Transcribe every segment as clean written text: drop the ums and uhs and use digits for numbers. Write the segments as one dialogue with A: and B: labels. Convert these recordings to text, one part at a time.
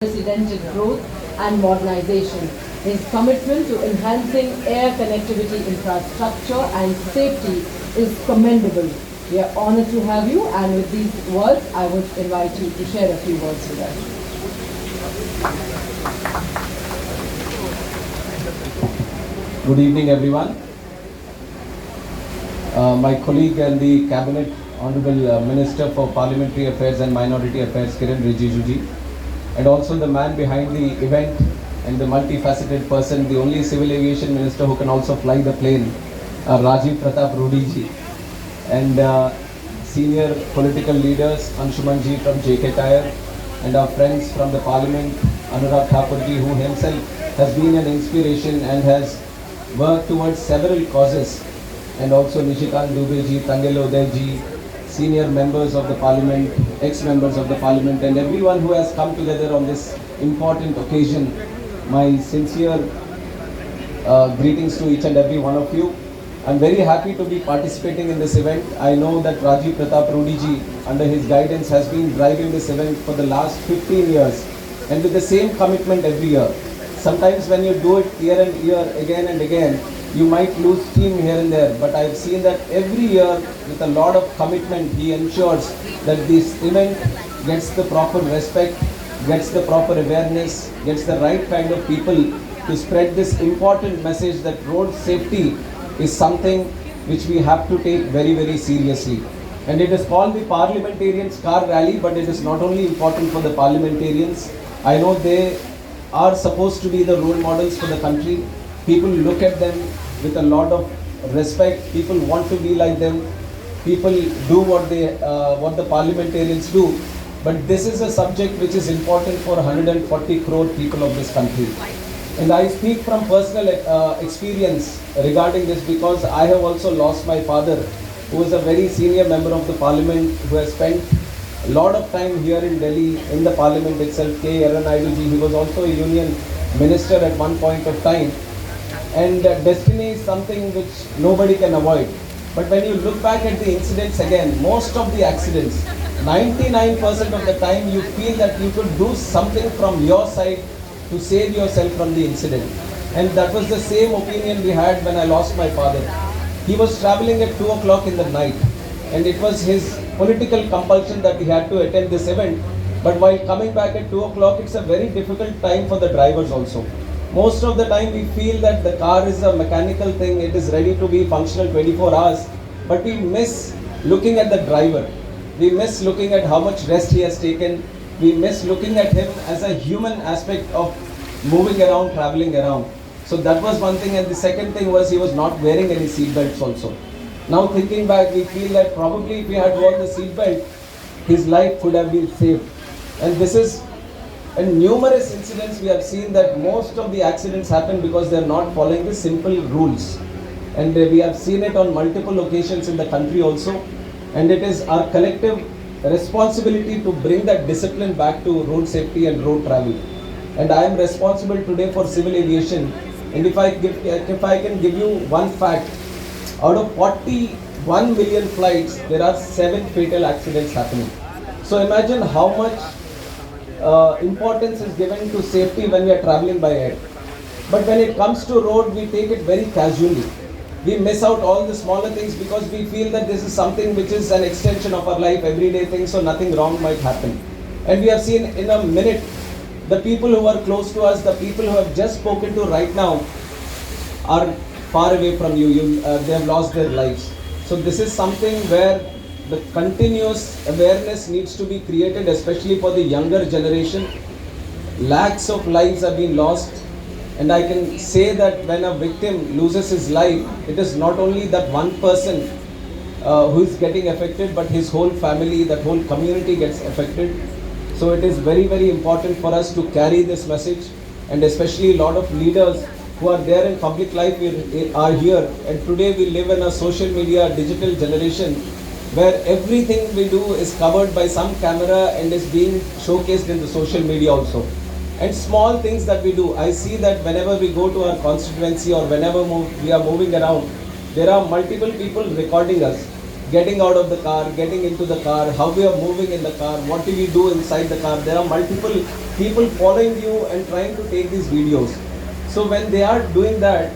A: unprecedented growth and modernization. His commitment to enhancing air connectivity infrastructure and safety is commendable. We are honored to have you, and with these words, I would invite you to share a few words with us.
B: Good evening, everyone. My colleague and the Cabinet, Honorable Minister for Parliamentary Affairs and Minority Affairs, Kiran Rijiju, and also the man behind the event and the multifaceted person, the only civil aviation minister who can also fly the plane, Rajiv Pratap Rudiji, and senior political leaders, Anshuman ji from JK Tire, and our friends from the Parliament, Anurag Thakur ji, who himself has been an inspiration and has worked towards several causes, and also Nishikant Dubey ji, Tangel Uday ji, senior members of the Parliament, ex-members of the Parliament, and everyone who has come together on this important occasion. My sincere greetings to each and every one of you. I'm very happy to be participating in this event. I know that Rajiv Pratap Rudiji, under his guidance, has been driving this event for the last 15 years, and with the same commitment every year. Sometimes when you do it year and year, again and again, you might lose steam here and there, but I've seen that every year with a lot of commitment he ensures that this event gets the proper respect, gets the proper awareness, gets the right kind of people to spread this important message that road safety is something which we have to take very, very seriously. And it is called the Parliamentarians Car Rally, but it is not only important for the parliamentarians. I know they are supposed to be the role models for the country. People look at them with a lot of respect. People want to be like them. People do what the parliamentarians do. But this is a subject which is important for 140 crore people of this country. And I speak from personal experience regarding this because I have also lost my father, who is a very senior member of the Parliament, who has spent a lot of time here in Delhi in the Parliament itself. K. Eran ji, he was also a union minister at one point of time. And destiny is something which nobody can avoid. But when you look back at the incidents again, most of the accidents, 99% of the time you feel that you could do something from your side to save yourself from the incident. And that was the same opinion we had when I lost my father. He was traveling at 2 o'clock in the night, and it was his political compulsion that he had to attend this event. But while coming back at 2 o'clock, it's a very difficult time for the drivers also. Most of the time we feel that the car is a mechanical thing, it is ready to be functional 24 hours, but we miss looking at the driver. We miss looking at how much rest he has taken. We miss looking at him as a human aspect of moving around, traveling around. So that was one thing, and the second thing was he was not wearing any seat belts also. Now thinking back, we feel that probably if he had worn the seat belt, his life could have been saved. And this is, in numerous incidents we have seen that most of the accidents happen because they are not following the simple rules. And we have seen it on multiple occasions in the country also. And it is our collective responsibility to bring that discipline back to road safety and road travel. And I am responsible today for civil aviation. And if I can give you one fact, out of 41 million flights, there are 7 fatal accidents happening. So imagine how much importance is given to safety when we are traveling by air. But when it comes to road, we take it very casually. We miss out all the smaller things because we feel that this is something which is an extension of our life, everyday thing, so nothing wrong might happen. And we have seen in a minute, the people who are close to us, the people who have just spoken to right now are far away from you. They have lost their lives. So this is something where the continuous awareness needs to be created, especially for the younger generation. Lakhs of lives have been lost. And I can say that when a victim loses his life, it is not only that one person who is getting affected, but his whole family, that whole community gets affected. So it is very, very important for us to carry this message, and especially a lot of leaders who are there in public life are here. And today we live in a social media, digital generation, where everything we do is covered by some camera and is being showcased in the social media also. And small things that we do, I see that whenever we go to our constituency or whenever we are moving around, there are multiple people recording us. getting out of the car, getting into the car, how we are moving in the car, what do we do inside the car. There are multiple people following you and trying to take these videos. So when they are doing that,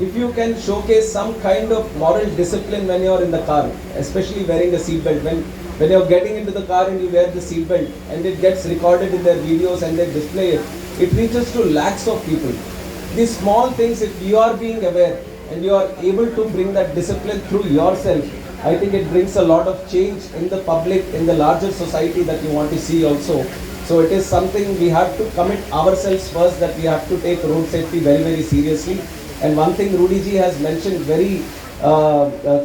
B: if you can showcase some kind of moral discipline when you are in the car, especially wearing a seatbelt, when you are getting into the car and you wear the seatbelt and it gets recorded in their videos and they display it, it reaches to lakhs of people. These small things, if you are being aware and you are able to bring that discipline through yourself, I think it brings a lot of change in the public, in the larger society that you want to see also. So it is something we have to commit ourselves first, that we have to take road safety very, very seriously. And one thing Rudy ji has mentioned very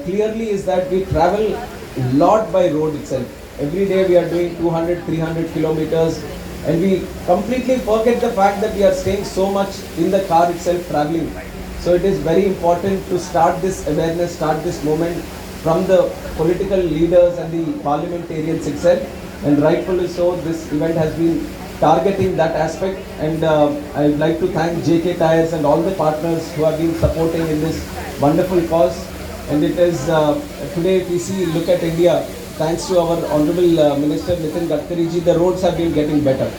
B: clearly is that we travel a lot by road itself. Every day we are doing 200, 300 kilometers, and we completely forget the fact that we are staying so much in the car itself traveling. So it is very important to start this awareness, start this movement from the political leaders and the parliamentarians itself. And rightfully so, this event has been targeting that aspect. And I would like to thank JK Tires and all the partners who have been supporting in this wonderful cause. And it is today, if we see, look at India, thanks to our Honorable Minister Nitin Gadkari ji, the roads have been getting better.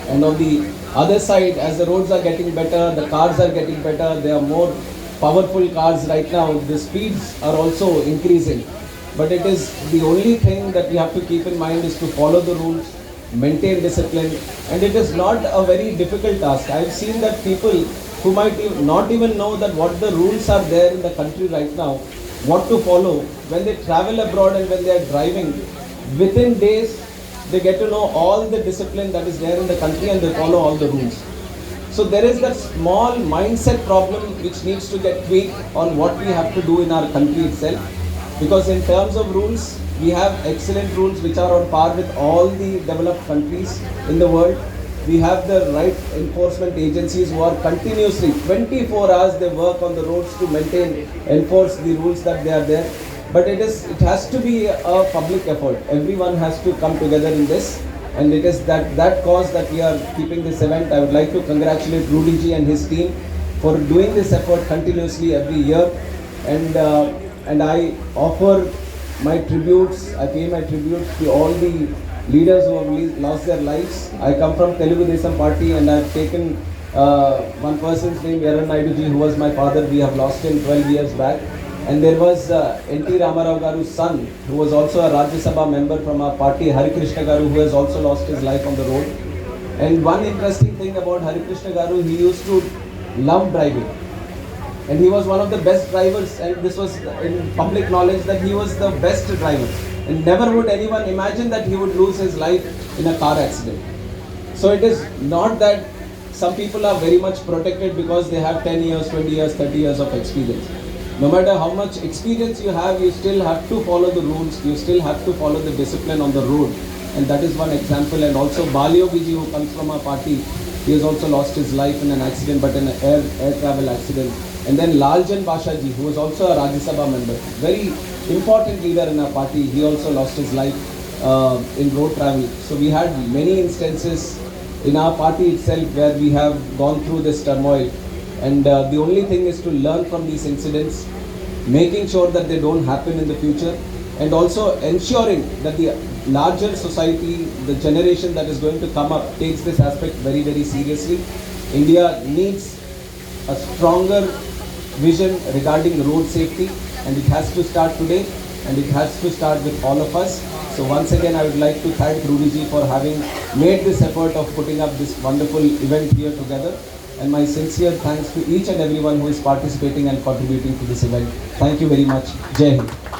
B: And on the other side, as the roads are getting better, the cars are getting better, there are more powerful cars right now, the speeds are also increasing. But it is the only thing that we have to keep in mind is to follow the rules, maintain discipline, and it is not a very difficult task. I have seen that people who might not even know that what the rules are there in the country right now, what to follow, when they travel abroad and when they are driving, within days they get to know all the discipline that is there in the country and they follow all the rules. So there is that small mindset problem which needs to get tweaked on what we have to do in our country itself. Because in terms of rules, we have excellent rules which are on par with all the developed countries in the world. We have the right enforcement agencies who are continuously, 24 hours they work on the roads to maintain, enforce the rules that they are there. But it has to be a public effort. Everyone has to come together in this. And it is that cause that we are keeping this event. I would like to congratulate Rudy ji and his team for doing this effort continuously every year. And I offer my tributes, I pay my tributes to all the leaders who have lost their lives. I come from Telugu Desam Party and I have taken one person's name, बर1इ ji, who was my father. We have lost him 12 years back. And there was N.T. Ramarao Garu's son, who was also a Rajya Sabha member from our party, Hari Krishna Garu, who has also lost his life on the road. And one interesting thing about Hari Krishna Garu, he used to love driving. And he was one of the best drivers, and this was in public knowledge that he was the best driver. And never would anyone imagine that he would lose his life in a car accident. So it is not that some people are very much protected because they have 10 years, 20 years, 30 years of experience. No matter how much experience you have, you still have to follow the rules, you still have to follow the discipline on the road. And that is one example. And also बर1इ ji, who comes from our party, he has also lost his life in an accident, but in an air travel accident. And then Laljan Basha ji, who was also a Rajya Sabha member, very important leader in our party, he also lost his life in road travel. So we had many instances in our party itself where we have gone through this turmoil. And the only thing is to learn from these incidents, making sure that they don't happen in the future, and also ensuring that the larger society, the generation that is going to come up, takes this aspect very, very seriously. India needs a stronger vision regarding road safety, and it has to start today, and it has to start with all of us. So once again, I would like to thank Rudy ji for having made this effort of putting up this wonderful event here together. And my sincere thanks to each and everyone who is participating and contributing to this event. Thank you very much. Jai Hind.